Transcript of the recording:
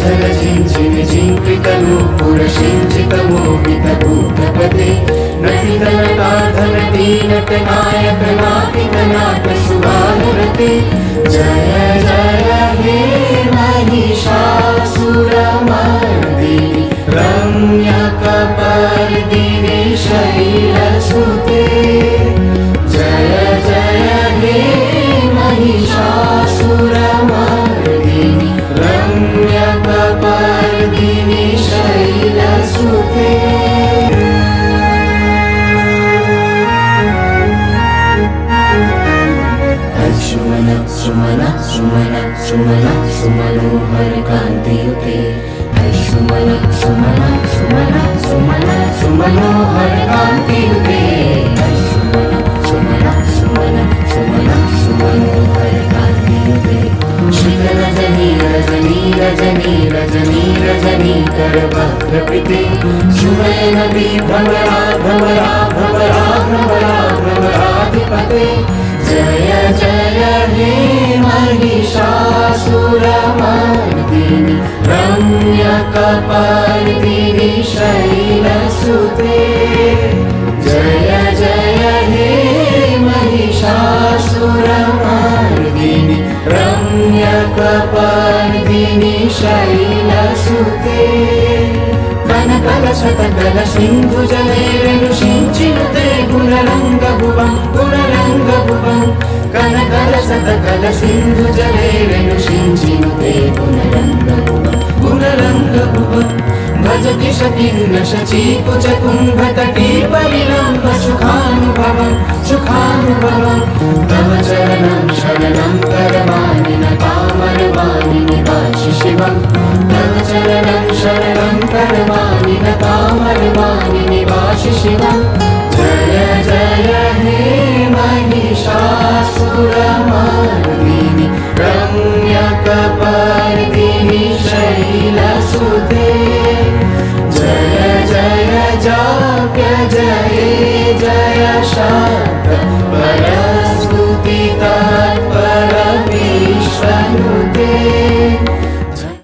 झल झिञ्झिनि झिङ्कृतनूपुरसिञ्चितमोहितभूतपते नटितनटाधनटी नटनायक नाटितनाटसुभानुरते जय जय हे महिषासुरमर्दिनि रम्यकपर्दिनि शैलसुते जय जय हे महिषासुरमर्दिनि रम्यकपर्दिनि शैलसुते सुमन सुमन सुमन सुमन सुमनोहर कान्तियुते सुमन सुमन सुमन सुमन सुमनोहर कान्तियुते सुमन सुमन सुमन सुमन सुमनोहर कान्तियुते श्रीरजनी रजनी रजनी रजनी रजनी करवक्त्रपिते सुनयन विभ्रमरा भ्रमरा भ्रमरा भ्रमरा भ्रमराधिपते जय जय हे महिषासुरमर्दिनि रम्यकपर्दिनि शैलसुते जय जय हे महिषासुरमर्दिनि रम्यकपर्दिनि शैलसुते कनकलशतकल सिन्धुजलैरनुषिञ्चिनुते गुणरङ्गभुवं गुणरङ्गभुवं कनकलशतकल सिन्धुजलैरनुषिञ्चिनुते गुणरङ्गभुवं गुणरङ्गभुवं भजति शकिन्न शचीकुचकुम्भतटी परिलम्ब सुखानुभवं सुखानुभवं तव चरणं शरणं करवाणि न कामरवाणि निवासि शिवं तव चरणं शरणं करवाणि न कामरवाणि निवासि शिवं जय जय हे महिषासुरमर्दिनि रम्यकपर्दिनि शैलसुते जय जय जाप्य जय जय